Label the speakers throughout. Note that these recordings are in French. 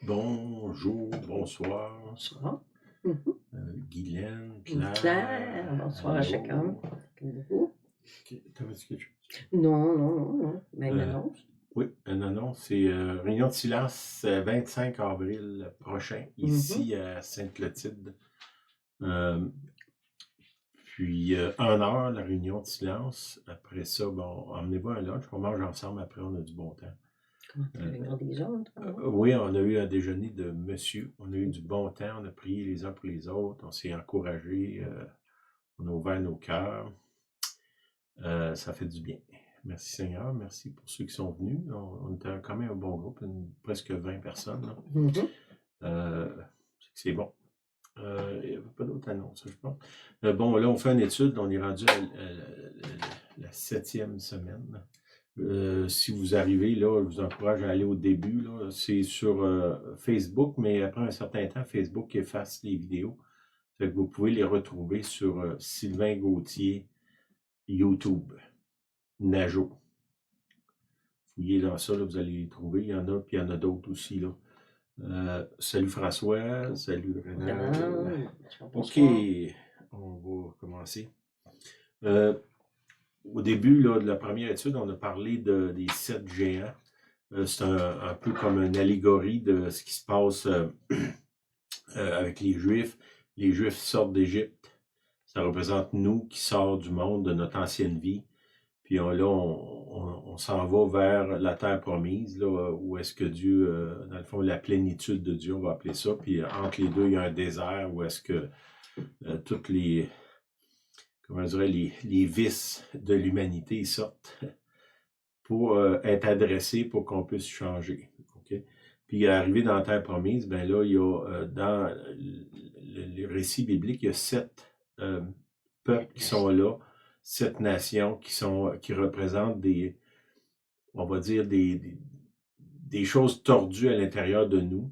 Speaker 1: Bonjour, bonsoir.
Speaker 2: Bonsoir.
Speaker 1: Guylaine,
Speaker 2: Claire,
Speaker 1: Claire.
Speaker 2: bonsoir à
Speaker 1: allô.
Speaker 2: chacun. Bonjour.
Speaker 1: T'avais-tu quelque chose?
Speaker 2: Non. Mais une annonce.
Speaker 1: Oui, une annonce. C'est réunion de silence 25 avril prochain, ici à Sainte-Clotilde. Puis 1 heure, la réunion de silence. Après ça, bon, emmenez-vous un lunch. On mange ensemble. Après, on a du bon temps.
Speaker 2: Comment la réunion des autres?
Speaker 1: Oui, on a eu un déjeuner de monsieur. On a eu du bon temps. On a prié les uns pour les autres. On s'est encouragés. On a ouvert nos cœurs. Ça fait du bien. Merci Seigneur. Merci pour ceux qui sont venus. On était quand même un bon groupe, presque 20 personnes. Là. C'est bon. Il n'y avait pas d'autres annonces, je pense. Bon, là, on fait une étude. On est rendu à la 7e semaine. Si vous arrivez, là, je vous encourage à aller au début. C'est sur Facebook, mais après un certain temps, Facebook efface les vidéos. Fait que vous pouvez les retrouver sur Sylvain Gauthier, YouTube, Najo. Fouillez dans ça, là, vous allez les trouver. Il y en a, puis il y en a d'autres aussi. Là. Salut François, salut Renard. OK, on va commencer. Au début là, de la première étude, on a parlé des 7 géants. C'est un peu comme une allégorie de ce qui se passe avec les Juifs. Les Juifs sortent d'Égypte. Ça représente nous qui sortent du monde de notre ancienne vie. Puis là, on s'en va vers la terre promise, là, où est-ce que Dieu, dans le fond, la plénitude de Dieu, on va appeler ça. Puis entre les deux, il y a un désert où est-ce que toutes les, comment je dirais, les vices de l'humanité sortent pour être adressés pour qu'on puisse changer. Okay? Puis arrivé dans la terre promise, ben là, il y a dans le récit biblique, il y a 7 peuples qui sont là, 7 nations qui représentent des, on va dire, des choses tordues à l'intérieur de nous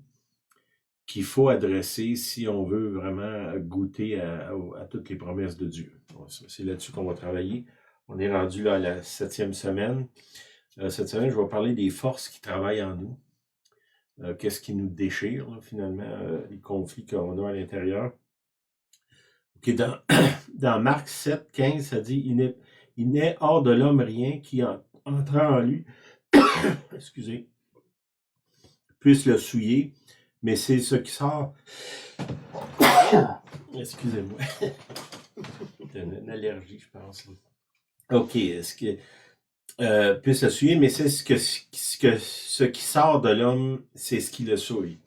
Speaker 1: qu'il faut adresser si on veut vraiment goûter à toutes les promesses de Dieu. Bon, c'est là-dessus qu'on va travailler. On est rendu là à la 7e semaine. Cette semaine, je vais parler des forces qui travaillent en nous. Qu'est-ce qui nous déchire, là, finalement, les conflits qu'on a à l'intérieur. Okay, dans Marc 7, 15, ça dit « Il n'est hors de l'homme rien qui, entrant en lui, excusez, puisse le souiller, mais c'est ce qui sort... » Excusez-moi. C'est une allergie, je pense. OK, puisse le souiller, mais c'est ce qui sort de l'homme, c'est ce qui le souille.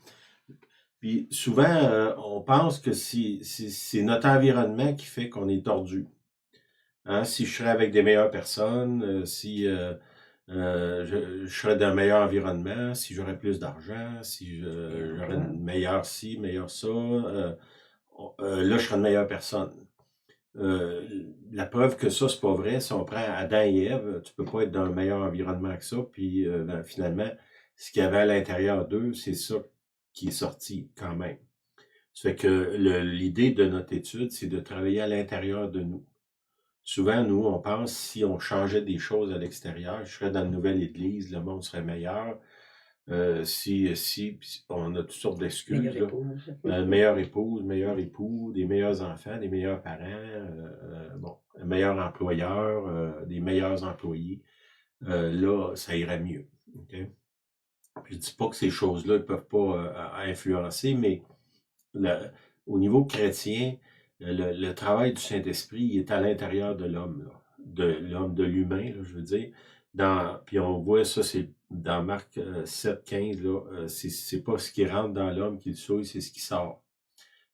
Speaker 1: Puis souvent, on pense que c'est notre environnement qui fait qu'on est tordu. Hein? Si je serais avec des meilleures personnes, si je serais dans un meilleur environnement, si j'aurais plus d'argent, si j'aurais une meilleure ci, meilleure ça, là, je serais une meilleure personne. La preuve que ça, c'est pas vrai, si on prend Adam et Ève, tu peux pas être dans un meilleur environnement que ça, puis finalement, ce qu'il y avait à l'intérieur d'eux, c'est ça qui est sorti quand même. Ça fait que l'idée de notre étude, c'est de travailler à l'intérieur de nous. Souvent, nous, on pense si on changeait des choses à l'extérieur, je serais dans une nouvelle église, le monde serait meilleur. Si on a toutes sortes d'excuses. Meilleure épouse, meilleur époux, des meilleurs enfants, des meilleurs parents, un meilleur employeur, des meilleurs employés. là, ça irait mieux. Okay? Je ne dis pas que ces choses-là ne peuvent pas influencer, mais au niveau chrétien, le travail du Saint-Esprit il est à l'intérieur de l'homme, de l'humain, je veux dire. Puis on voit ça, c'est dans Marc 7, 15, là, c'est pas ce qui rentre dans l'homme qui le souille, c'est ce qui sort.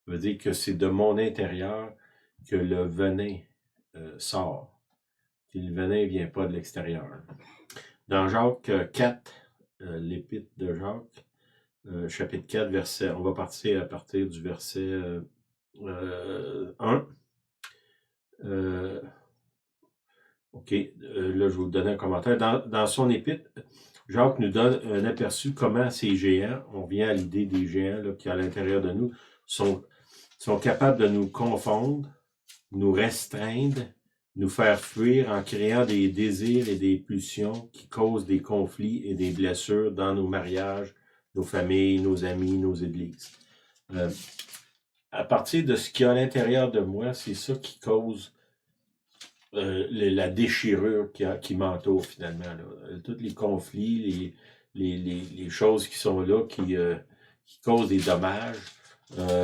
Speaker 1: Ça veut dire que c'est de mon intérieur que le venin sort. Puis le venin ne vient pas de l'extérieur. Dans Jacques 4, l'épître de Jacques, chapitre 4, verset, on va partir à partir du verset 1. OK, là, je vais vous donner un commentaire. Dans son épître, Jacques nous donne un aperçu comment ces géants, on vient à l'idée des géants là, qui à l'intérieur de nous, sont capables de nous confondre, nous restreindre, nous faire fuir en créant des désirs et des pulsions qui causent des conflits et des blessures dans nos mariages, nos familles, nos amis, nos églises. À partir de ce qu'il y a à l'intérieur de moi, c'est ça qui cause la déchirure qui m'entoure finalement. Là. Tous les conflits, les choses qui sont là, qui causent des dommages.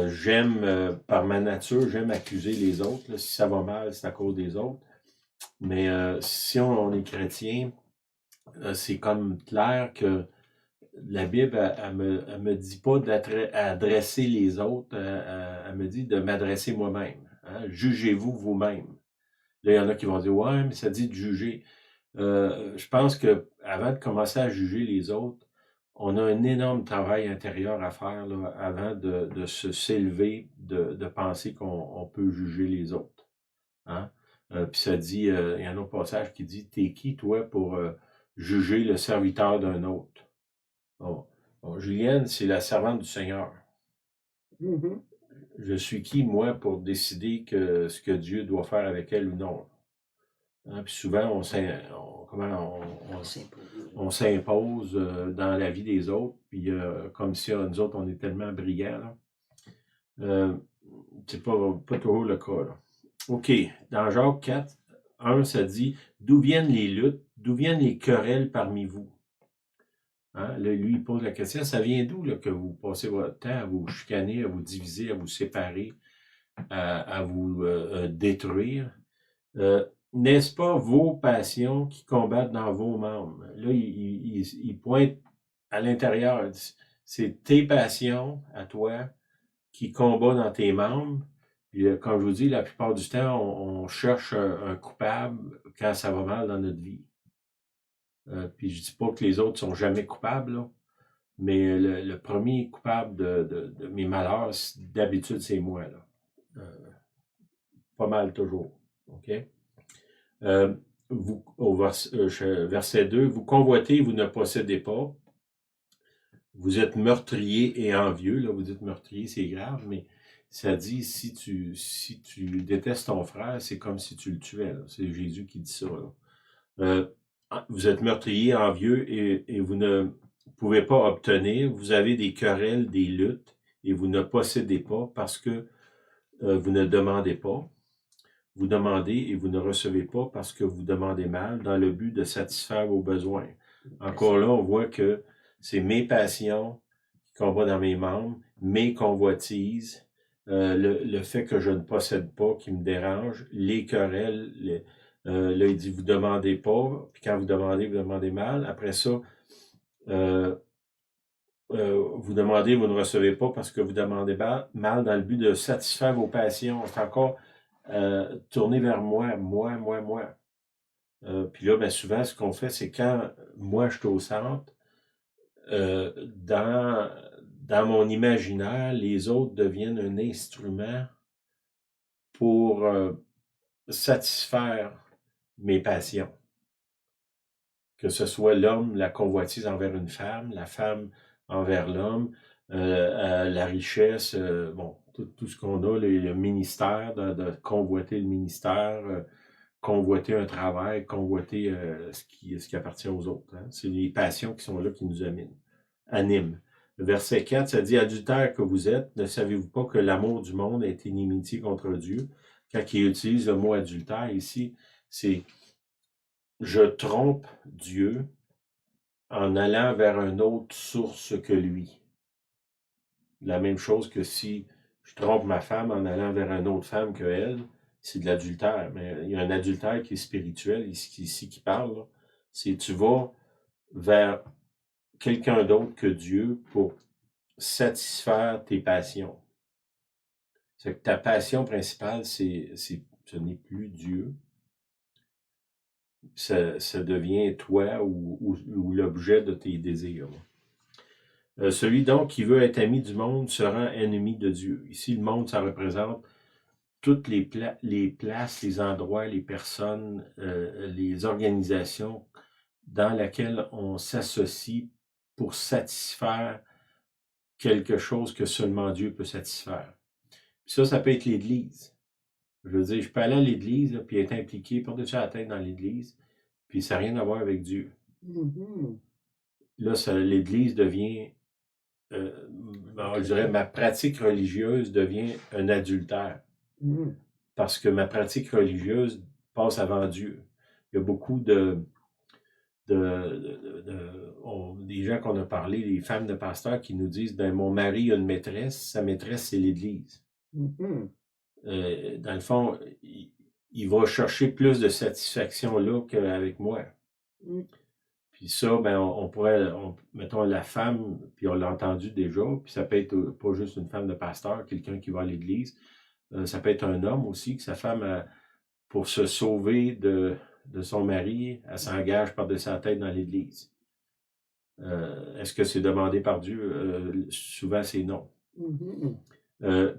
Speaker 1: J'aime, par ma nature, j'aime accuser les autres. Là. Si ça va mal, c'est à cause des autres. Mais si on est chrétien, c'est comme clair que la Bible, elle me dit pas d'adresser les autres, elle me dit de m'adresser moi-même. Hein? Jugez-vous vous-même. Là, il y en a qui vont dire « Ouais, mais ça dit de juger. » Je pense qu'avant de commencer à juger les autres, on a un énorme travail intérieur à faire là, avant de s'élever, de penser qu'on peut juger les autres. Hein? Puis ça dit, il y a un autre passage qui dit « T'es qui, toi, pour juger le serviteur d'un autre? » Bon, Julienne, c'est la servante du Seigneur. Je suis qui, moi, pour décider ce que Dieu doit faire avec elle ou non? Hein, puis souvent, on s'impose dans la vie des autres, puis comme si nous autres, on est tellement brillants. C'est pas toujours le cas. Là. OK, dans Jacques 4, 1, ça dit « D'où viennent les luttes, d'où viennent les querelles parmi vous? » Hein? Là, lui, il pose la question, ça vient d'où que vous passez votre temps à vous chicaner, à vous diviser, à vous séparer, à vous détruire? N'est-ce pas vos passions qui combattent dans vos membres? Là, il pointe à l'intérieur. C'est tes passions à toi qui combattent dans tes membres. Puis, comme je vous dis, la plupart du temps, on cherche un coupable quand ça va mal dans notre vie. Puis je dis pas que les autres sont jamais coupables, là, mais le premier coupable de mes malheurs, d'habitude, c'est moi. Là. Pas mal toujours. OK? Verset 2, vous convoitez, vous ne possédez pas. Vous êtes meurtrier et envieux. Là, vous dites meurtrier, c'est grave, mais ça dit si tu détestes ton frère, c'est comme si tu le tuais. C'est Jésus qui dit ça. Là. Vous êtes meurtrier, envieux et vous ne pouvez pas obtenir. Vous avez des querelles, des luttes et vous ne possédez pas parce que vous ne demandez pas. Vous demandez et vous ne recevez pas parce que vous demandez mal dans le but de satisfaire vos besoins. Encore là, on voit que c'est mes passions qui combattent dans mes membres, mes convoitises, le fait que je ne possède pas qui me dérange, les querelles, là, il dit, vous demandez pas, puis quand vous demandez mal. Après ça, vous demandez, vous ne recevez pas parce que vous demandez mal dans le but de satisfaire vos passions. C'est encore tourner vers moi. Puis là, ben, souvent, ce qu'on fait, c'est quand moi, je suis au centre, dans mon imaginaire, les autres deviennent un instrument pour satisfaire mes passions. Que ce soit l'homme, la convoitise envers une femme, la femme envers l'homme, la richesse, bon, tout ce qu'on a, le ministère, de convoiter le ministère, convoiter un travail, convoiter ce qui appartient aux autres. Hein. C'est les passions qui sont là qui nous animent. Le verset 4, ça dit « Adultère que vous êtes, ne savez-vous pas que l'amour du monde est inimitié contre Dieu? » Quand il utilise le mot adultère ici, c'est je trompe Dieu en allant vers une autre source que lui. La même chose que si je trompe ma femme en allant vers une autre femme que elle, c'est de l'adultère. Mais il y a un adultère qui est spirituel, ici qui parle. Là. C'est tu vas vers quelqu'un d'autre que Dieu pour satisfaire tes passions. C'est que ta passion principale, ce n'est plus Dieu. Ça devient toi ou l'objet de tes désirs. Celui donc qui veut être ami du monde se rend ennemi de Dieu. Ici, le monde, ça représente toutes les places, les endroits, les personnes, les organisations dans lesquelles on s'associe pour satisfaire quelque chose que seulement Dieu peut satisfaire. Puis ça peut être l'Église. Je veux dire, je peux aller à l'Église puis être impliqué par-dessus la tête dans l'Église, puis ça n'a rien à voir avec Dieu.
Speaker 2: Mhm.
Speaker 1: Là, l'Église devient, je dirais, ma pratique religieuse devient un adultère.
Speaker 2: Mhm.
Speaker 1: Parce que ma pratique religieuse passe avant Dieu. Il y a beaucoup des gens qu'on a parlé, les femmes de pasteurs qui nous disent, ben mon mari a une maîtresse, sa maîtresse c'est l'Église.
Speaker 2: Mhm.
Speaker 1: Dans le fond, il va chercher plus de satisfaction là qu'avec moi.
Speaker 2: Mhm.
Speaker 1: Puis ça, ben, on pourrait, mettons la femme, puis on l'a entendu déjà, puis ça peut être pas juste une femme de pasteur, quelqu'un qui va à l'église, ça peut être un homme aussi, que sa femme, pour se sauver de son mari, elle s'engage par-dessus sa tête dans l'église. Est-ce que c'est demandé par Dieu? Souvent, c'est non.
Speaker 2: Mhm.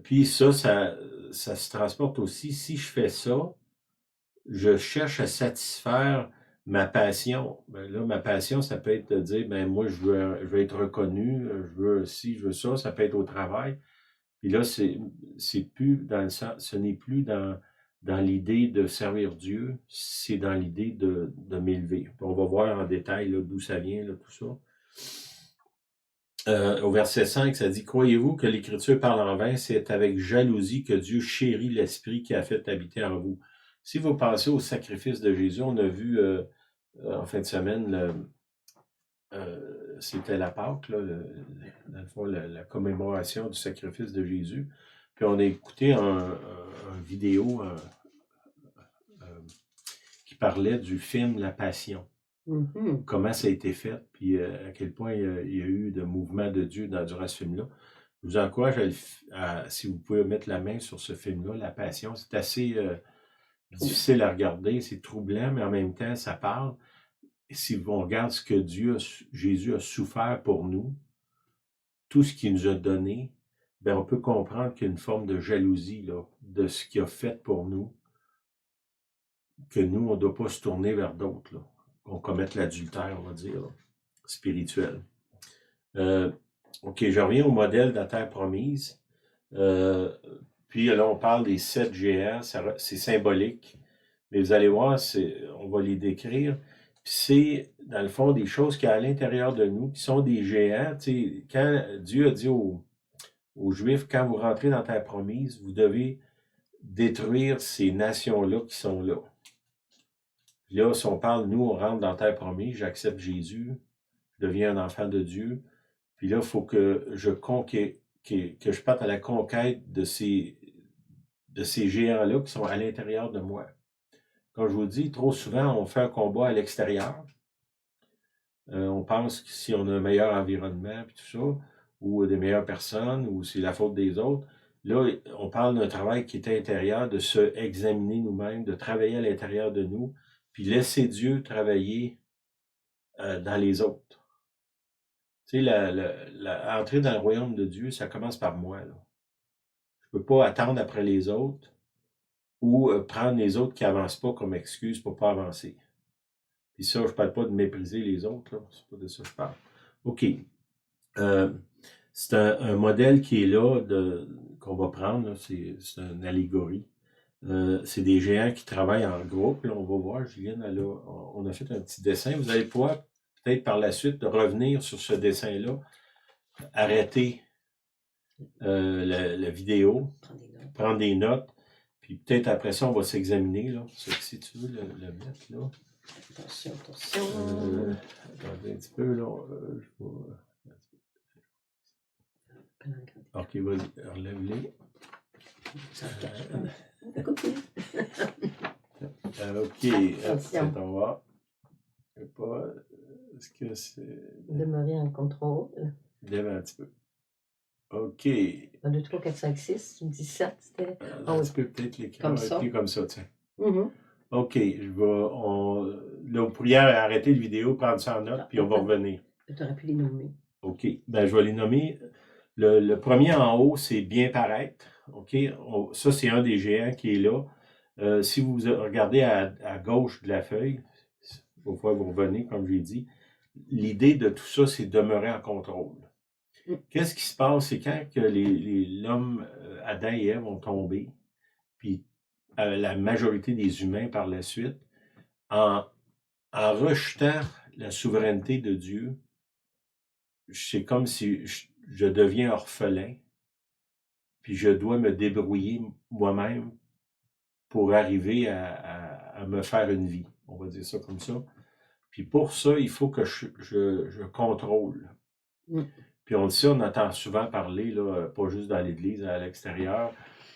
Speaker 1: Puis ça se transporte aussi. Si je fais ça, je cherche à satisfaire ma passion. Ben là, ma passion, ça peut être de dire, ben moi, je veux être reconnu, je veux ci, je veux ça. Ça peut être au travail. Puis là, c'est plus dans le sens, ce n'est plus dans l'idée de servir Dieu, c'est dans l'idée de m'élever. On va voir en détail d'où ça vient, là, tout ça. Au verset 5, ça dit « Croyez-vous que l'Écriture parle en vain? C'est avec jalousie que Dieu chérit l'Esprit qui a fait habiter en vous. » Si vous pensez au sacrifice de Jésus, on a vu en fin de semaine, c'était la Pâque, là, dans le fond, la commémoration du sacrifice de Jésus. Puis on a écouté un vidéo qui parlait du film La Passion.
Speaker 2: Mhm.
Speaker 1: Comment ça a été fait, puis à quel point il y a eu de mouvement de Dieu durant ce film-là. Je vous encourage si vous pouvez mettre la main sur ce film-là, La Passion. C'est assez difficile à regarder, c'est troublant, mais en même temps, ça parle. Et si on regarde ce que Jésus a souffert pour nous, tout ce qu'il nous a donné, ben on peut comprendre qu'il y a une forme de jalousie là, de ce qu'il a fait pour nous, que nous, on ne doit pas se tourner vers d'autres, qu'on commette l'adultère, on va dire, là, spirituel. OK, je reviens au modèle de la terre promise. Puis là, on parle des 7 géants, c'est symbolique. Mais vous allez voir, on va les décrire. Puis c'est, dans le fond, des choses qui sont à l'intérieur de nous, qui sont des géants. Tu sais, quand Dieu a dit aux Juifs, quand vous rentrez dans la terre promise, vous devez détruire ces nations-là qui sont là. Puis là, si on parle, nous, on rentre dans la terre promise, j'accepte Jésus, je deviens un enfant de Dieu. Puis là, il faut que je parte à la conquête de ces géants-là qui sont à l'intérieur de moi. Comme je vous dis, trop souvent, on fait un combat à l'extérieur. On pense que si on a un meilleur environnement, puis tout ça, ou des meilleures personnes, ou c'est la faute des autres, là, on parle d'un travail qui est intérieur, de se examiner nous-mêmes, de travailler à l'intérieur de nous, puis laisser Dieu travailler dans les autres. Tu sais, entrer dans le royaume de Dieu, ça commence par moi. Là. Je ne peux pas attendre après les autres ou prendre les autres qui n'avancent pas comme excuse pour ne pas avancer. Puis ça, je ne parle pas de mépriser les autres, là. C'est pas de ça que je parle. OK. C'est un modèle qui est là, qu'on va prendre, là. C'est une allégorie. C'est des géants qui travaillent en groupe. Là, on va voir, Julienne, on a fait un petit dessin. Vous allez pouvoir, peut-être par la suite, revenir sur ce dessin-là, arrêter la vidéo, prendre des notes, puis peut-être après ça, on va s'examiner. Là. Si tu veux le mettre là.
Speaker 2: Attention, attention.
Speaker 1: Attendez un petit peu, là. Je vais... Ok, vas-y, relève-les.
Speaker 2: Ça cache pas. Coucou.
Speaker 1: Ok,
Speaker 2: Attention.
Speaker 1: on va. Je sais pas. Est-ce que c'est.
Speaker 2: Demeurer en contrôle.
Speaker 1: Lève un petit peu. Ok.
Speaker 2: 1, 2, 3, 4, 5, 6, 17, c'était.
Speaker 1: Un petit peu, peut-être l'écran
Speaker 2: Comme
Speaker 1: va
Speaker 2: ça.
Speaker 1: être comme ça, tiens.
Speaker 2: Mhm.
Speaker 1: Ok, là, vous pourriez arrêter la vidéo, prendre ça en note, puis on va revenir.
Speaker 2: Tu aurais pu les nommer.
Speaker 1: OK. Ben, je vais les nommer. Le premier en haut, c'est bien paraître. OK. Ça, c'est un des géants qui est là. Si vous regardez à gauche de la feuille, il faut que vous revenez, comme je l'ai dit. L'idée de tout ça, c'est demeurer en contrôle. Qu'est-ce qui se passe? C'est quand que l'homme, Adam et Ève, ont tombé, puis la majorité des humains par la suite, en rejetant la souveraineté de Dieu, c'est comme si je deviens orphelin, puis je dois me débrouiller moi-même pour arriver à me faire une vie. On va dire ça comme ça. Puis pour ça, il faut que je contrôle. Puis on le sait, on entend souvent parler, là, pas juste dans l'Église, à l'extérieur,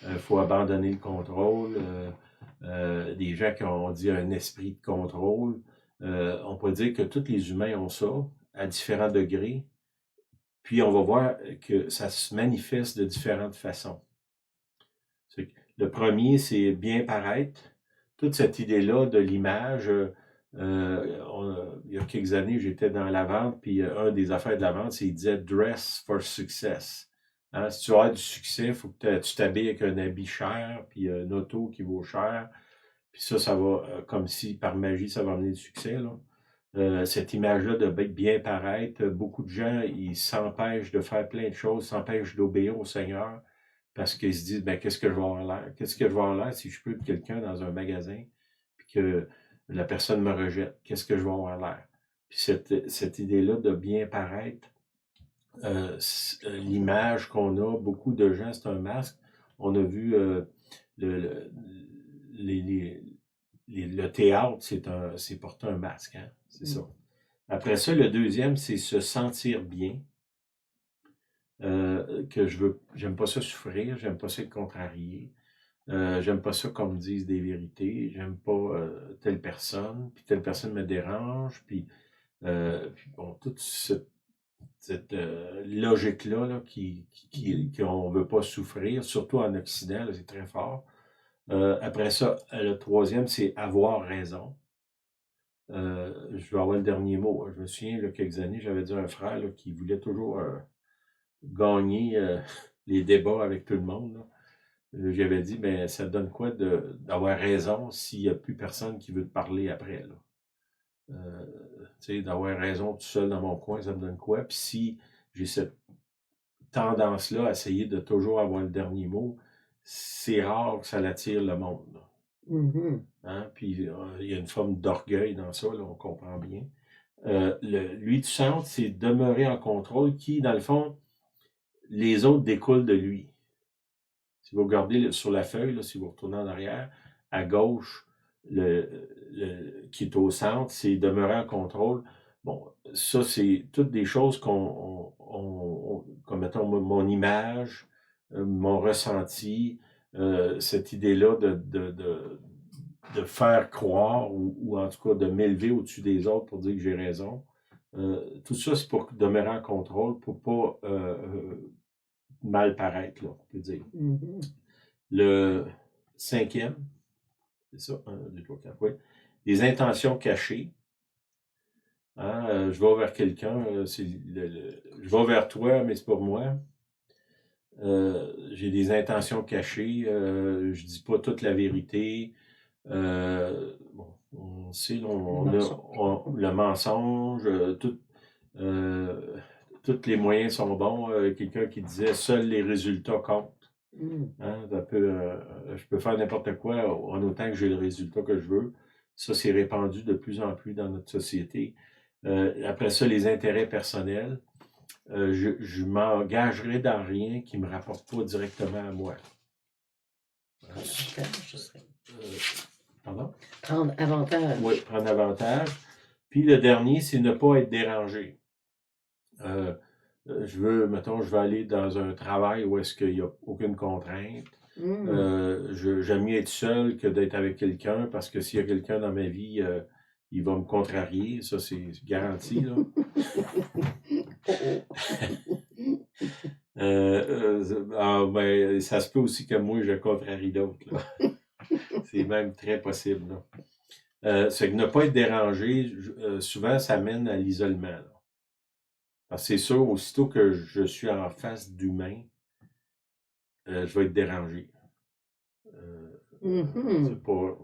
Speaker 1: il faut abandonner le contrôle. Des gens qui ont dit un esprit de contrôle. On peut dire que tous les humains ont ça, à différents degrés. Puis on va voir que ça se manifeste de différentes façons. Le premier, c'est bien paraître. Toute cette idée-là de l'image, il y a quelques années, j'étais dans la vente, puis un des affaires de la vente, c'est qu'il disait « dress for success ». Hein, si tu veux avoir du succès, il faut que tu t'habilles avec un habit cher, puis une auto qui vaut cher. Puis ça va, comme si par magie, ça va amener du succès, là. Cette image-là de bien paraître, beaucoup de gens, ils s'empêchent de faire plein de choses, s'empêchent d'obéir au Seigneur parce qu'ils se disent, ben, qu'est-ce que je vais avoir l'air? Qu'est-ce que je vais avoir l'air si je peux de quelqu'un dans un magasin puis que la personne me rejette? Qu'est-ce que je vais avoir l'air? Puis cette idée-là de bien paraître, l'image qu'on a, beaucoup de gens, c'est un masque. On a vu le théâtre, c'est porter un masque, hein? C'est ça. Après ça, le deuxième, c'est se sentir bien. J'aime pas ça souffrir, j'aime pas ça être contrarié. J'aime pas ça qu'on me dise des vérités, j'aime pas telle personne, puis telle personne me dérange, puis bon, toute cette logique-là là, qu'on veut pas souffrir, surtout en Occident, là, c'est très fort. Après ça, le troisième, c'est avoir raison. Je vais avoir le dernier mot. Je me souviens, il y a quelques années, j'avais dit à un frère là, qui voulait toujours gagner les débats avec tout le monde. J'avais dit, ben, ça te donne quoi d'avoir raison s'il n'y a plus personne qui veut te parler après, là? Tu sais, d'avoir raison tout seul dans mon coin, ça me donne quoi? Puis si j'ai cette tendance-là à essayer de toujours avoir le dernier mot, c'est rare que ça l'attire le monde, là. Hein? Puis il y a une forme d'orgueil dans ça, là, on comprend bien. Lui du centre, c'est demeurer en contrôle qui, dans le fond, les autres découlent de lui. Si vous regardez sur la feuille, là, si vous retournez en arrière, à gauche, qui est au centre, c'est demeurer en contrôle. Bon, ça, c'est toutes des choses comme mettons, mon image, mon ressenti, cette idée-là de faire croire ou en tout cas de m'élever au-dessus des autres pour dire que j'ai raison. Tout ça, c'est pour demeurer en contrôle, pour pas mal paraître, là, on peut dire. Le cinquième, c'est ça, 1, 2, 3, 4, oui. Les intentions cachées. Hein, je vais vers quelqu'un, je vais vers toi, mais c'est pour moi. J'ai des intentions cachées, je dis pas toute la vérité. Bon, on sait, le mensonge, tous les moyens sont bons. Quelqu'un qui disait « seuls les résultats comptent ». Hein, je peux faire n'importe quoi en autant que j'ai le résultat que je veux. Ça, c'est répandu de plus en plus dans notre société. Après ça, les intérêts personnels. Je m'engagerai dans rien qui ne me rapporte pas directement à moi. Pardon?
Speaker 2: Prendre avantage.
Speaker 1: Oui, prendre avantage. Puis le dernier, c'est ne pas être dérangé. Mettons, je veux aller dans un travail où est-ce qu'il n'y a aucune contrainte. J'aime mieux être seul que d'être avec quelqu'un parce que s'il y a quelqu'un dans ma vie, il va me contrarier. Ça, c'est garanti, là. Ben, ça se peut aussi que moi, je contrarie d'autres, là. C'est même très possible, là. C'est que ne pas être dérangé, souvent, ça mène à l'isolement, là. Parce que c'est sûr, aussitôt que je suis en face d'humain, je vais être dérangé. C'est pas...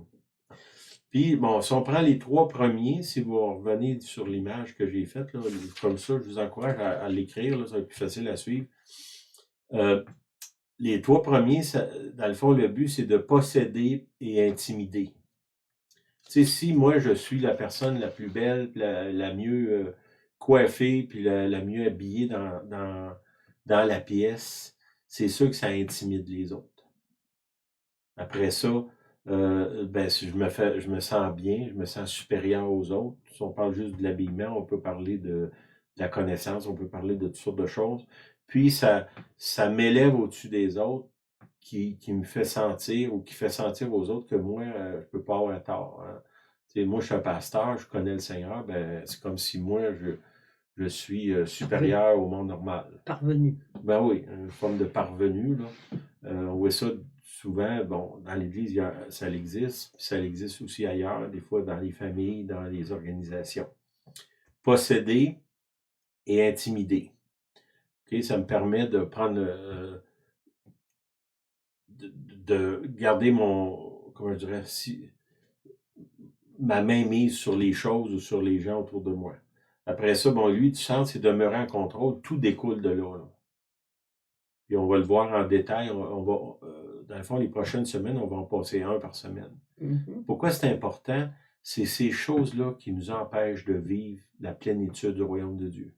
Speaker 1: Puis, bon, si on prend les 3 premiers, si vous revenez sur l'image que j'ai faite, là, comme ça, je vous encourage à l'écrire, là, ça va être plus facile à suivre. Les 3 premiers, dans le fond, le but, c'est de posséder et intimider. Tu sais, si moi, je suis la personne la plus belle, la mieux coiffée, puis la mieux habillée dans la pièce, c'est sûr que ça intimide les autres. Après ça, ben, si je me sens bien, je me sens supérieur aux autres. Si on parle juste de l'habillement, on peut parler de la connaissance, on peut parler de toutes sortes de choses. Puis ça m'élève au-dessus des autres, qui me fait sentir ou qui fait sentir aux autres que moi, je peux pas avoir tort, hein. Tu sais, moi, je suis un pasteur, je connais le Seigneur, ben, c'est comme si moi, je suis supérieur au monde normal.
Speaker 2: Parvenu.
Speaker 1: Ben oui, une forme de parvenu, là. On voit ça souvent, bon, dans l'Église, ça existe, puis ça existe aussi ailleurs, des fois dans les familles, dans les organisations. Posséder et intimider. Okay? Ça me permet de prendre, de garder comment je dirais, ma main mise sur les choses ou sur les gens autour de moi. Après ça, bon, lui, du sens, c'est demeurer en contrôle, tout découle de là, là. Puis on va le voir en détail. On va, dans le fond, les prochaines semaines, on va en passer un par semaine. Pourquoi c'est important? C'est ces choses-là qui nous empêchent de vivre la plénitude du royaume de Dieu.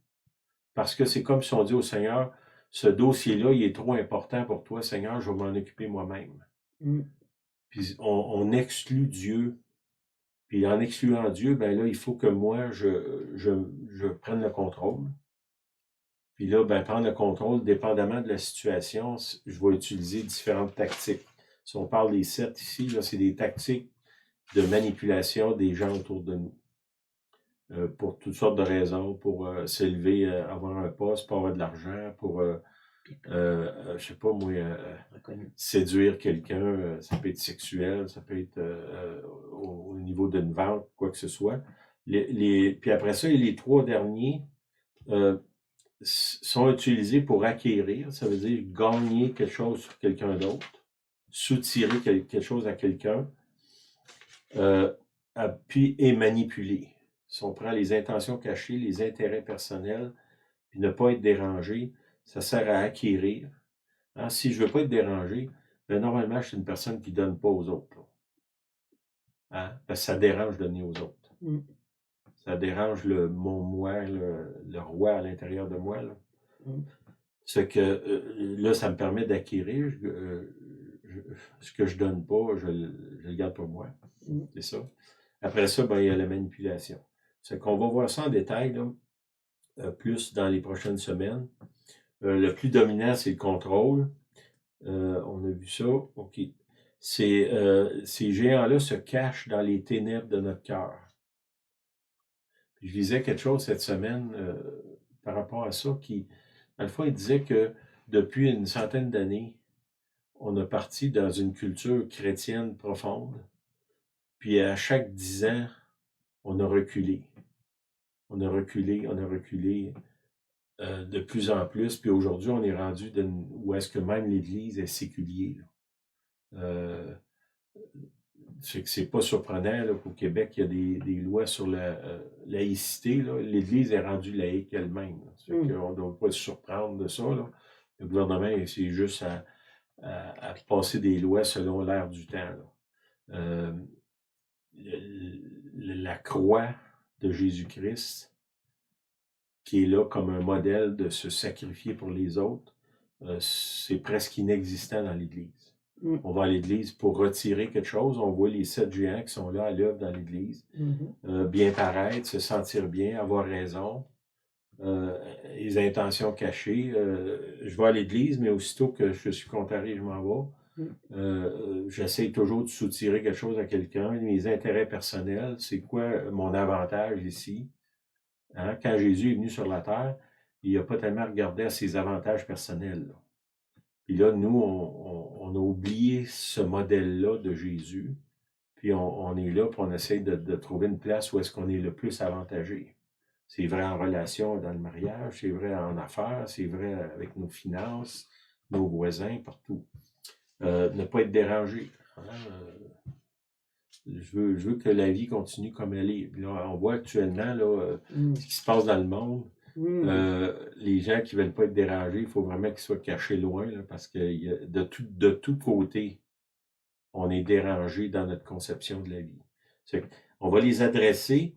Speaker 1: Parce que c'est comme si on dit au Seigneur, ce dossier-là, il est trop important pour toi, Seigneur, je vais m'en occuper moi-même. Puis on exclut Dieu. Puis en excluant Dieu, ben là, il faut que moi, je prenne le contrôle. Puis là, ben, prendre le contrôle, dépendamment de la situation, je vais utiliser différentes tactiques. Si on parle des 7 ici, là, c'est des tactiques de manipulation des gens autour de nous. Pour toutes sortes de raisons, pour s'élever, avoir un poste, pour avoir de l'argent, pour, je sais pas moi, séduire quelqu'un, ça peut être sexuel, ça peut être au niveau d'une vente, quoi que ce soit. Puis après ça, les 3 derniers, sont utilisés pour acquérir, ça veut dire gagner quelque chose sur quelqu'un d'autre, soutirer quelque chose à quelqu'un, puis et manipuler. Si on prend les intentions cachées, les intérêts personnels, puis ne pas être dérangé, ça sert à acquérir. Hein, si je ne veux pas être dérangé, ben normalement, je suis une personne qui ne donne pas aux autres. Hein, parce que ça dérange de donner aux autres. Ça dérange mon moi, le roi à l'intérieur de moi. Là. C'est que là, ça me permet d'acquérir. Ce que je donne pas, je le garde pour moi. C'est ça. Après ça, ben, il y a la manipulation. C'est qu'on va voir ça en détail, là, plus dans les prochaines semaines. Le plus dominant, c'est le contrôle. On a vu ça. OK. Ces géants-là se cachent dans les ténèbres de notre cœur. Je lisais quelque chose cette semaine par rapport à ça qui, dans le fond, il disait que depuis une centaine d'années, on a parti dans une culture chrétienne profonde, puis à chaque 10 ans, on a reculé. On a reculé de plus en plus, puis aujourd'hui, on est rendu où est-ce que même l'Église est séculière. C'est pas surprenant là, qu'au Québec, il y a des lois sur la laïcité. L'Église est rendue laïque elle-même. On ne doit pas se surprendre de ça. Là. Le gouvernement, c'est juste à passer des lois selon l'ère du temps. La croix de Jésus-Christ, qui est là comme un modèle de se sacrifier pour les autres, c'est presque inexistant dans l'Église.
Speaker 2: Mm.
Speaker 1: On va à l'église pour retirer quelque chose. On voit les 7 géants qui sont là à l'œuvre dans l'église. Bien paraître, se sentir bien, avoir raison. Les intentions cachées. Je vais à l'église, mais aussitôt que je suis contrarié, je m'en vais. J'essaie toujours de soutirer quelque chose à quelqu'un. Mes intérêts personnels, c'est quoi mon avantage ici? Hein? Quand Jésus est venu sur la terre, il n'a pas tellement regardé à ses avantages personnels. Là. Puis là, nous, on a oublié ce modèle-là de Jésus. Puis on est là, puis on essaie de trouver une place où est-ce qu'on est le plus avantagé. C'est vrai en relation dans le mariage, c'est vrai en affaires, c'est vrai avec nos finances, nos voisins, partout. Ne pas être dérangé. Hein? Je veux que la vie continue comme elle est. Puis là, on voit actuellement là, ce qui se passe dans le monde. Les gens qui ne veulent pas être dérangés, il faut vraiment qu'ils soient cachés loin, là, parce que de tout côté, on est dérangé dans notre conception de la vie. On va les adresser,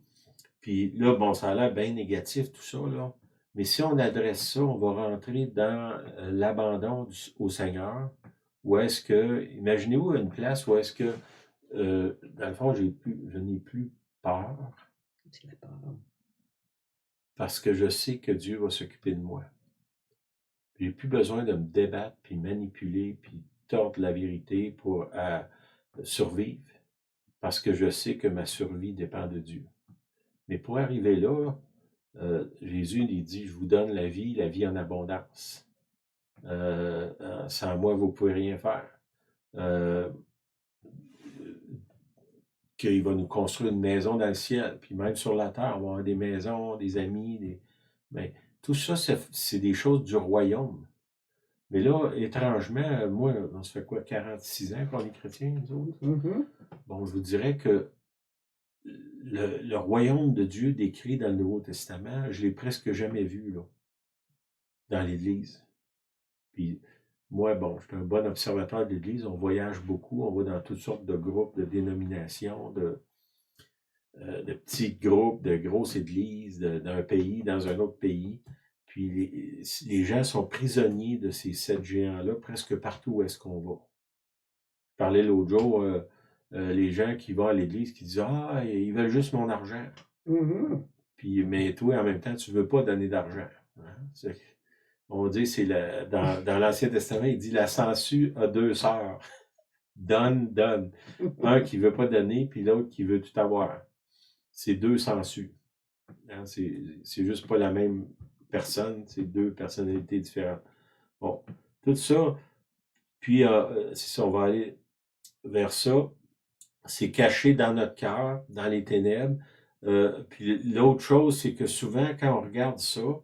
Speaker 1: puis là, bon, ça a l'air bien négatif tout ça, là. Mais si on adresse ça, on va rentrer dans l'abandon au Seigneur, où est-ce que, imaginez-vous une place où est-ce que, dans le fond, je n'ai plus peur,
Speaker 2: C'est la peur.
Speaker 1: parce que je sais que Dieu va s'occuper de moi. J'ai plus besoin de me débattre, puis manipuler, puis tordre la vérité pour survivre, parce que je sais que ma survie dépend de Dieu. Mais pour arriver là, Jésus il dit, je vous donne la vie en abondance. Sans moi, vous ne pouvez rien faire. Qu'il va nous construire une maison dans le ciel, puis même sur la terre, on va avoir des maisons, des amis, mais tout ça, c'est des choses du royaume. Mais là, étrangement, moi, on se fait quoi, 46 ans qu'on est chrétiens, nous autres? Bon, je vous dirais que le royaume de Dieu décrit dans le Nouveau Testament, je l'ai presque jamais vu, là, dans l'Église. Puis moi, bon, je suis un bon observateur de l'Église, on voyage beaucoup, on va dans toutes sortes de groupes, de dénominations, de petits groupes, de grosses églises, d'un pays dans un autre pays. Puis les gens sont prisonniers de ces 7 géants-là presque partout où est-ce qu'on va. Je parlais l'autre jour, les gens qui vont à l'église qui disent « Ah, ils veulent juste mon argent. Puis, mais toi, en même temps, tu ne veux pas donner d'argent. Hein? On dit, dans l'Ancien Testament, il dit « La sangsue a 2 sœurs. Donne, donne. Un qui ne veut pas donner, puis l'autre qui veut tout avoir. » C'est 2 sangsues. Hein? C'est juste pas la même personne, c'est 2 personnalités différentes. Bon, tout ça, puis c'est ça, on va aller vers ça. C'est caché dans notre cœur, dans les ténèbres. Puis l'autre chose, c'est que souvent, quand on regarde ça,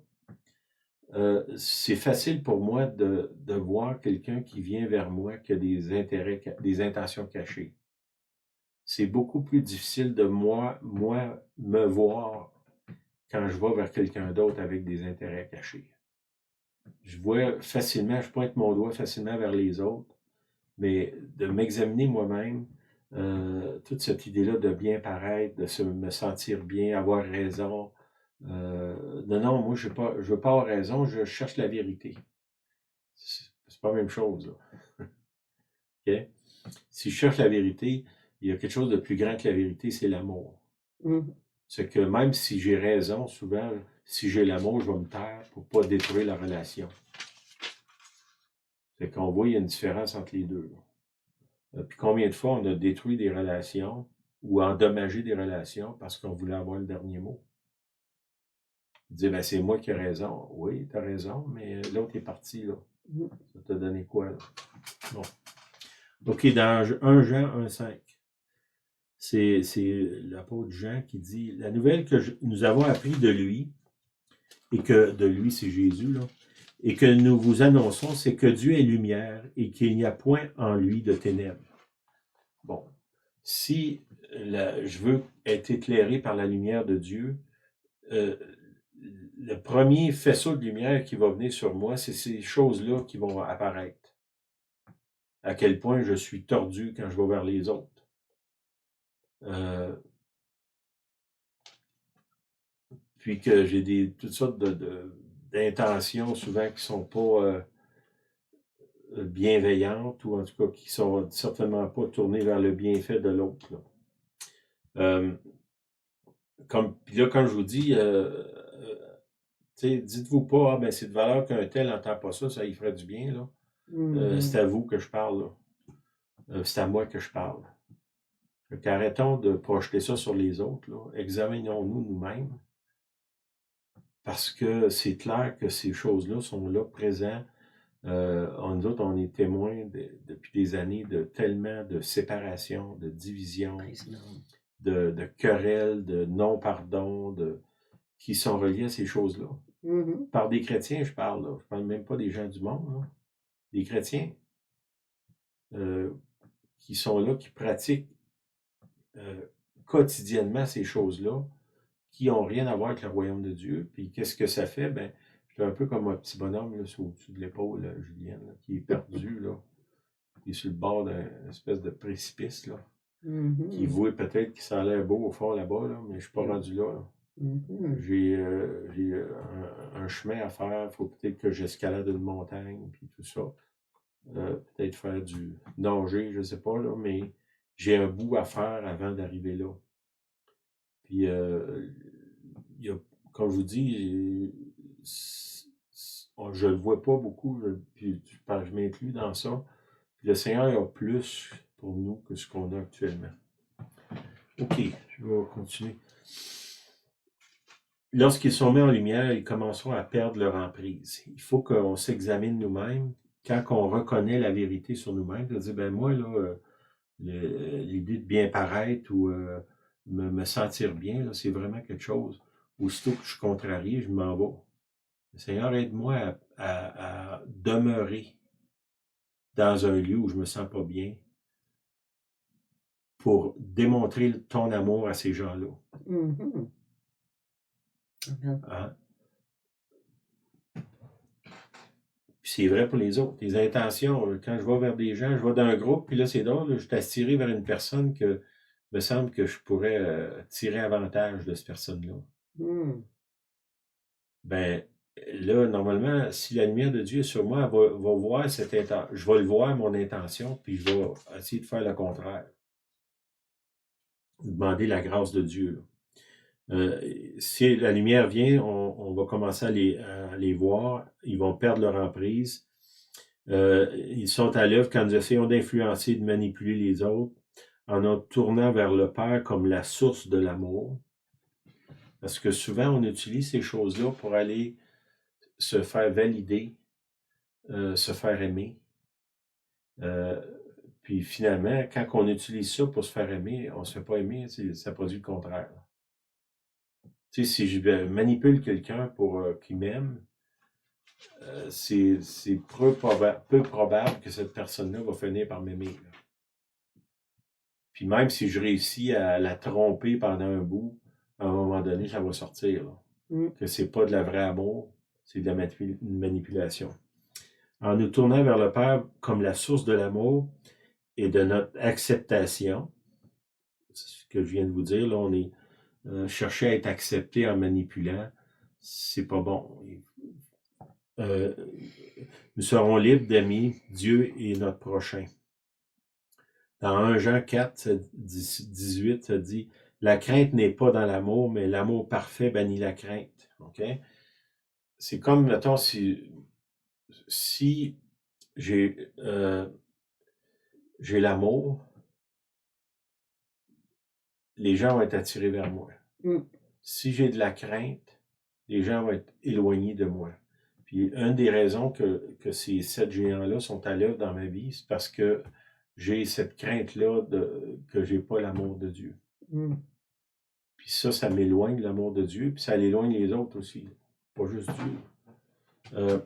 Speaker 1: c'est facile pour moi de voir quelqu'un qui vient vers moi qui a des intentions cachées. C'est beaucoup plus difficile de moi me voir quand je vais vers quelqu'un d'autre avec des intérêts cachés. Je vois facilement, je pointe mon doigt facilement vers les autres, mais de m'examiner moi-même, toute cette idée-là de bien paraître, de me sentir bien, avoir raison. Non, moi, je veux pas avoir raison, je cherche la vérité. C'est pas la même chose, là. Okay? Si je cherche la vérité, il y a quelque chose de plus grand que la vérité, c'est l'amour. C'est que même si j'ai raison, souvent, si j'ai l'amour, je vais me taire pour ne pas détruire la relation. C'est qu'on voit, il y a une différence entre les deux. Puis combien de fois on a détruit des relations ou endommagé des relations parce qu'on voulait avoir le dernier mot. Dire, ben, c'est moi qui ai raison. Oui, tu as raison, mais l'autre est parti, là. Ça t'a donné quoi, là? Bon. OK, dans 1 Jean 1,5. C'est l'apôtre Jean qui dit « La nouvelle que nous avons appris de lui, et que de lui, c'est Jésus, là, et que nous vous annonçons, c'est que Dieu est lumière et qu'il n'y a point en lui de ténèbres. » Bon, si je veux être éclairé par la lumière de Dieu, le premier faisceau de lumière qui va venir sur moi, c'est ces choses-là qui vont apparaître. À quel point je suis tordu quand je vais vers les autres. Puis que j'ai toutes sortes d'intentions souvent qui ne sont pas bienveillantes, ou en tout cas qui sont certainement pas tournées vers le bienfait de l'autre. Puis là, comme je vous dis, dites-vous pas, ah, ben c'est de valeur qu'un tel n'entend pas ça, ça y ferait du bien, là. C'est à vous que je parle, là. C'est à moi que je parle. Arrêtons de projeter ça sur les autres, là. Examinons-nous nous-mêmes. Parce que c'est clair que ces choses-là sont là, présentes. Nous autres, on est témoins depuis des années de tellement de séparation, de division, de querelles, de non-pardon, qui sont reliés à ces choses-là. Par des chrétiens, je parle, là. Je parle même pas des gens du monde, là. Des chrétiens qui sont là, qui pratiquent quotidiennement ces choses-là, qui n'ont rien à voir avec le royaume de Dieu. Puis qu'est-ce que ça fait? Ben, je suis un peu comme un petit bonhomme là, au-dessus de l'épaule, Julienne, là, qui est perdu, là, qui est sur le bord d'une espèce de précipice, là, qui voit peut-être qu'il s'en a l'air beau au fond là-bas, là, mais je ne suis pas rendu là. J'ai un chemin à faire, il faut peut-être que j'escalade une montagne, puis tout ça. Peut-être faire du nager, je ne sais pas, là, mais j'ai un bout à faire avant d'arriver là. Puis, comme je vous dis, je ne le vois pas beaucoup, puis je m'inclus dans ça. Puis le Seigneur a plus pour nous que ce qu'on a actuellement. OK, je vais continuer. Lorsqu'ils sont mis en lumière, ils commenceront à perdre leur emprise. Il faut qu'on s'examine nous-mêmes. Quand on reconnaît la vérité sur nous-mêmes, de dire, ben moi, là, l'idée de bien paraître ou me sentir bien, là, c'est vraiment quelque chose. Aussitôt que je suis contrarié, je m'en vais. Seigneur, aide-moi à demeurer dans un lieu où je me sens pas bien pour démontrer ton amour à ces gens-là. Hein? Puis c'est vrai pour les autres. Les intentions, quand je vais vers des gens, je vais dans un groupe, puis là, c'est drôle, je suis attiré vers une personne que me semble que je pourrais tirer avantage de cette personne-là. Ben, là, normalement, si la lumière de Dieu est sur moi, elle va voir cette intention. Je vais le voir, mon intention, puis je vais essayer de faire le contraire. Demander la grâce de Dieu. Si la lumière vient, on va commencer à les voir. Ils vont perdre leur emprise. Ils sont à l'œuvre quand nous essayons d'influencer, de manipuler les autres, en nous tournant vers le Père comme la source de l'amour. Parce que souvent, on utilise ces choses-là pour aller se faire valider, se faire aimer. Puis finalement, quand on utilise ça pour se faire aimer, on ne se fait pas aimer, ça produit le contraire. Tu sais, si je manipule quelqu'un pour qu'il m'aime, c'est peu probable que cette personne-là va finir par m'aimer. Puis même si je réussis à la tromper pendant un bout, à un moment donné, ça va sortir. Que c'est pas de la vraie amour, c'est de la manipulation. En nous tournant vers le Père comme la source de l'amour et de notre acceptation, c'est ce que je viens de vous dire, là, on est chercher à être accepté en manipulant, c'est pas bon. Nous serons libres d'aimer Dieu et notre prochain. Dans 1 Jean 4, 18, ça dit « La crainte n'est pas dans l'amour, mais l'amour parfait bannit la crainte. » Okay? C'est comme, mettons, si j'ai l'amour, les gens vont être attirés vers moi. Si j'ai de la crainte, les gens vont être éloignés de moi. Puis une des raisons que ces 7 géants-là sont à l'œuvre dans ma vie, c'est parce que j'ai cette crainte-là que j'ai pas l'amour de Dieu. Puis ça m'éloigne de l'amour de Dieu, puis ça éloigne les autres aussi, pas juste Dieu.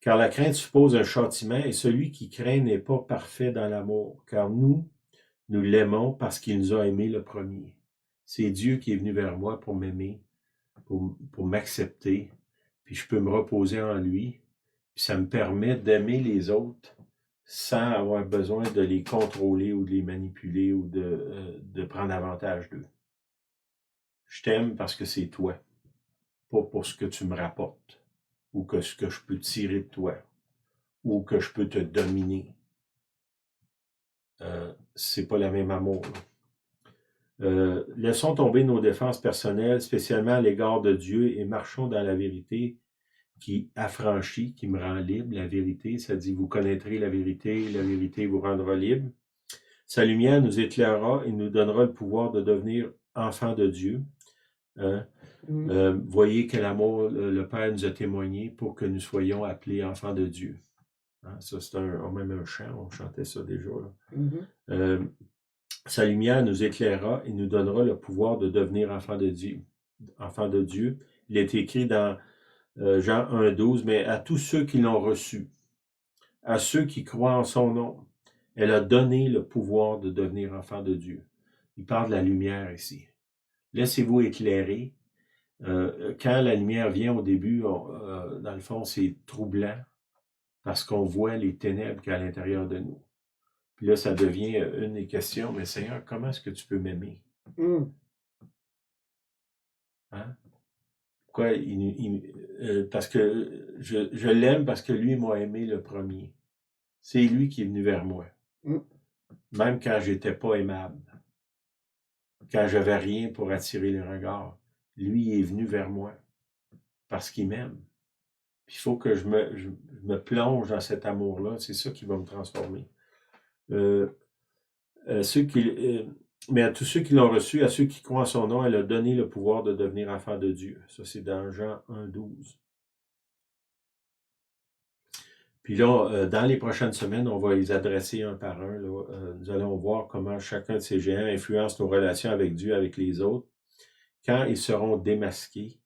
Speaker 1: Car la crainte suppose un châtiment, et celui qui craint n'est pas parfait dans l'amour, car nous l'aimons parce qu'il nous a aimés le premier. C'est Dieu qui est venu vers moi pour m'aimer, pour m'accepter, puis je peux me reposer en lui, puis ça me permet d'aimer les autres sans avoir besoin de les contrôler ou de les manipuler ou de prendre avantage d'eux. Je t'aime parce que c'est toi, pas pour ce que tu me rapportes ou que ce que je peux tirer de toi ou que je peux te dominer. C'est pas le même amour. Laissons tomber nos défenses personnelles, spécialement à l'égard de Dieu, et marchons dans la vérité qui affranchit, qui me rend libre. La vérité, ça dit, vous connaîtrez la vérité vous rendra libre. Sa lumière nous éclairera et nous donnera le pouvoir de devenir enfants de Dieu. Voyez quel amour le Père nous a témoigné pour que nous soyons appelés enfants de Dieu. Ça, c'est même un chant, on chantait ça déjà. Là. Sa lumière nous éclairera et nous donnera le pouvoir de devenir enfants de Dieu. Enfants de Dieu. Il est écrit dans Jean 1,12, mais à tous ceux qui l'ont reçu, à ceux qui croient en son nom, elle a donné le pouvoir de devenir enfants de Dieu. Il parle de la lumière ici. Laissez-vous éclairer. Quand la lumière vient au début, dans le fond, c'est troublant parce qu'on voit les ténèbres qu'il y a à l'intérieur de nous. Puis là, ça devient une des questions, mais Seigneur, comment est-ce que tu peux m'aimer? Hein? Pourquoi parce que je l'aime parce que lui m'a aimé le premier. C'est lui qui est venu vers moi. Même quand j'étais pas aimable. Quand j'avais rien pour attirer les regards. Lui est venu vers moi. Parce qu'il m'aime. Puis il faut que je me plonge dans cet amour-là. C'est ça qui va me transformer. Mais à tous ceux qui l'ont reçu, à ceux qui croient en son nom, elle a donné le pouvoir de devenir enfant de Dieu. Ça, c'est dans Jean 1,12. Puis là, dans les prochaines semaines, on va les adresser un par un. Là. Nous allons voir comment chacun de ces géants influence nos relations avec Dieu, avec les autres. Quand ils seront démasqués,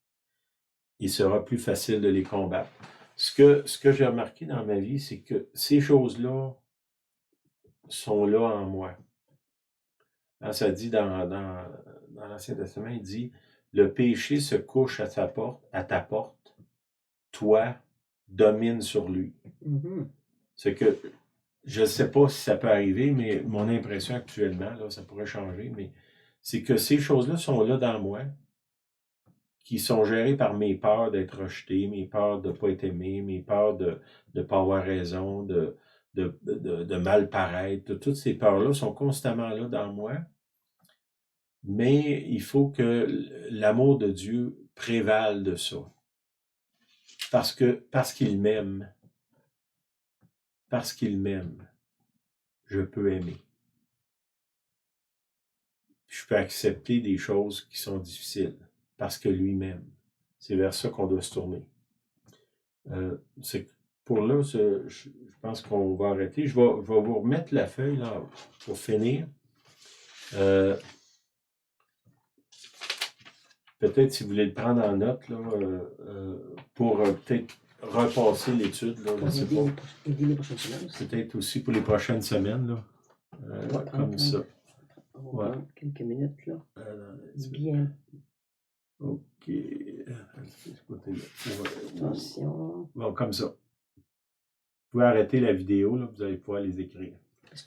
Speaker 1: il sera plus facile de les combattre. Ce que j'ai remarqué dans ma vie, c'est que ces choses-là sont là en moi. Là, ça dit dans l'Ancien Testament, il dit « Le péché se couche à ta porte, toi, domine sur lui. » C'est que, je ne sais pas si ça peut arriver, mais mon impression actuellement, là, ça pourrait changer, mais c'est que ces choses-là sont là dans moi, qui sont gérées par mes peurs d'être rejeté, mes peurs de ne pas être aimé, mes peurs de ne pas avoir raison, de mal paraître. Toutes ces peurs-là sont constamment là dans moi. Mais il faut que l'amour de Dieu prévale de ça. Parce qu'il m'aime. Parce qu'il m'aime, je peux aimer. Je peux accepter des choses qui sont difficiles. Parce que lui m'aime. C'est vers ça qu'on doit se tourner. Pour là, je pense qu'on va arrêter. Je vais vous remettre la feuille là, pour finir. Peut-être si vous voulez le prendre en note là, pour peut-être repasser l'étude.
Speaker 2: Les prochaines semaines aussi.
Speaker 1: Peut-être aussi pour les prochaines semaines. Là, comme ça.
Speaker 2: On va prendre quelques minutes. Là. Bien.
Speaker 1: OK.
Speaker 2: Attention.
Speaker 1: Bon, comme ça. Vous pouvez arrêter la vidéo, là, vous allez pouvoir les écrire. Parce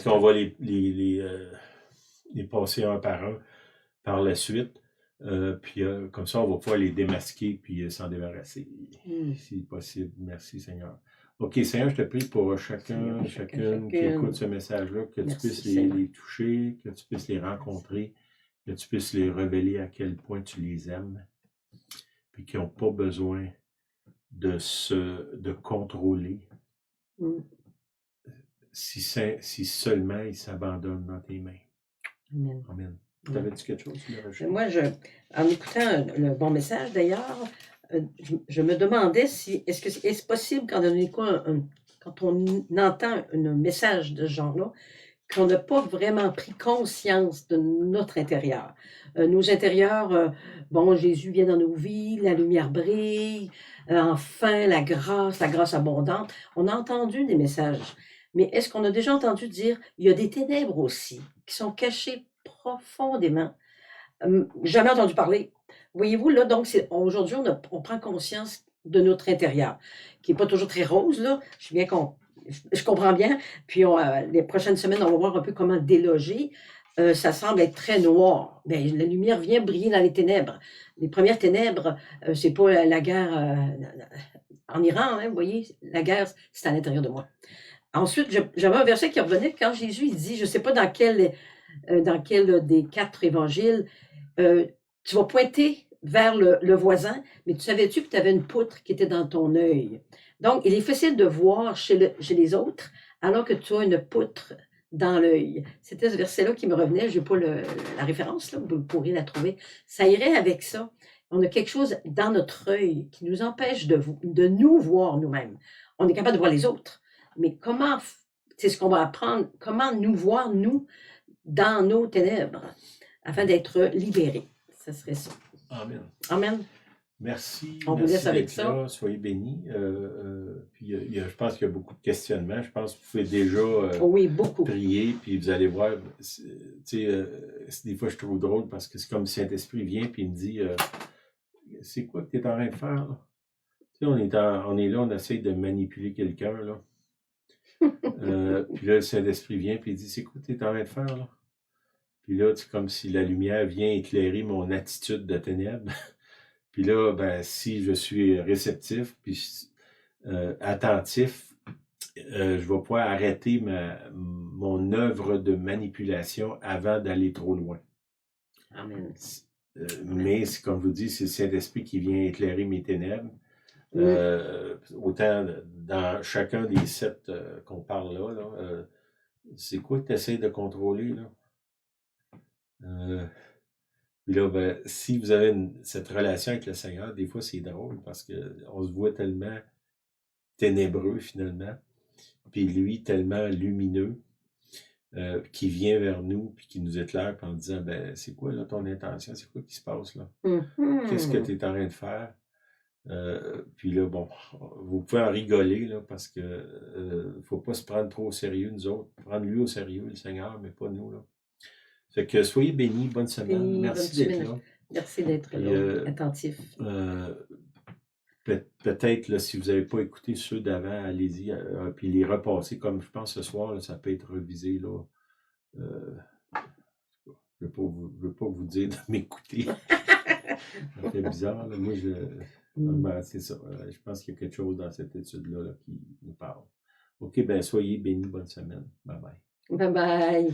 Speaker 1: qu'on va les passer un par la suite. Puis comme ça, on va pouvoir les démasquer puis s'en débarrasser. Si possible. Merci, Seigneur. OK, Seigneur, je te prie pour chacune qui écoute ce message-là, que tu puisses les toucher, que tu puisses les rencontrer, que tu puisses les révéler à quel point tu les aimes, puis qu'ils n'ont pas besoin de contrôler. Si seulement ils s'abandonnent dans tes mains.
Speaker 2: Amen.
Speaker 1: Amen. T'avais-tu quelque chose sur le rejet?
Speaker 2: Moi, en écoutant le bon message d'ailleurs, je me demandais si est-ce que c'est possible quand on entend un message de ce genre-là, qu'on n'a pas vraiment pris conscience de notre intérieur. Nos intérieurs, Jésus vient dans nos vies, la lumière brille, enfin la grâce abondante. On a entendu des messages, mais est-ce qu'on a déjà entendu dire il y a des ténèbres aussi qui sont cachées profondément? Jamais entendu parler. Voyez-vous, là, donc, aujourd'hui, on prend conscience de notre intérieur, qui n'est pas toujours très rose, là. Je comprends bien. Puis, les prochaines semaines, on va voir un peu comment déloger. Ça semble être très noir. Bien, la lumière vient briller dans les ténèbres. Les premières ténèbres, c'est pas la guerre en Iran, hein, vous voyez, la guerre, c'est à l'intérieur de moi. Ensuite, j'avais un verset qui revenait quand Jésus il dit, je ne sais pas dans quel des 4 évangiles, tu vas pointer vers le voisin, mais tu savais-tu que tu avais une poutre qui était dans ton œil? Donc, il est facile de voir chez les autres alors que tu as une poutre dans l'œil. C'était ce verset-là qui me revenait, je n'ai pas la référence, là, vous pourriez la trouver. Ça irait avec ça. On a quelque chose dans notre œil qui nous empêche de nous voir nous-mêmes. On est capable de voir les autres, mais c'est ce qu'on va apprendre, comment nous voir, nous, dans nos ténèbres, afin d'être libérés. Ça serait ça.
Speaker 1: Amen.
Speaker 2: Amen.
Speaker 1: Merci.
Speaker 2: On vous laisse avec
Speaker 1: d'être
Speaker 2: ça.
Speaker 1: là. Soyez bénis. Puis je pense qu'il y a beaucoup de questionnements. Je pense que vous pouvez déjà
Speaker 2: Oui, beaucoup.
Speaker 1: prier, puis vous allez voir. Des fois, je trouve drôle parce que c'est comme si Saint-Esprit vient puis il me dit c'est quoi que tu es en train de faire là? On est là, on essaie de manipuler quelqu'un là. Puis là, le Saint-Esprit vient puis il dit c'est quoi que tu es en train de faire là? Puis là, c'est comme si la lumière vient éclairer mon attitude de ténèbres. Puis là, ben, si je suis réceptif, puis attentif, je vais pouvoir arrêter mon œuvre de manipulation avant d'aller trop loin.
Speaker 2: Amen.
Speaker 1: Mais, comme je vous dis, c'est le Saint-Esprit qui vient éclairer mes ténèbres. Autant dans chacun des 7 qu'on parle là, c'est quoi que tu essaies de contrôler, là? Puis là, ben, si vous avez cette relation avec le Seigneur, des fois c'est drôle parce qu'on se voit tellement ténébreux finalement, puis lui tellement lumineux, qui vient vers nous puis qui nous éclaire en disant ben c'est quoi là ton intention, c'est quoi qui se passe là, qu'est-ce que tu es en train de faire, puis là bon, vous pouvez en rigoler là parce que faut pas se prendre trop au sérieux nous autres, prendre lui au sérieux le Seigneur mais pas nous là. Fait que soyez bénis, bonne semaine, merci d'être là.
Speaker 2: Merci d'être là, attentif.
Speaker 1: Peut-être, là, si vous n'avez pas écouté ceux d'avant, allez-y, puis les repasser, comme je pense ce soir, là, ça peut être revisé. Là. Je ne veux pas vous dire de m'écouter. Ça fait bizarre. Là. Moi, ben, c'est ça. Je pense qu'il y a quelque chose dans cette étude-là là, qui nous parle. OK, ben soyez bénis, bonne semaine. Bye bye.
Speaker 2: Bye bye.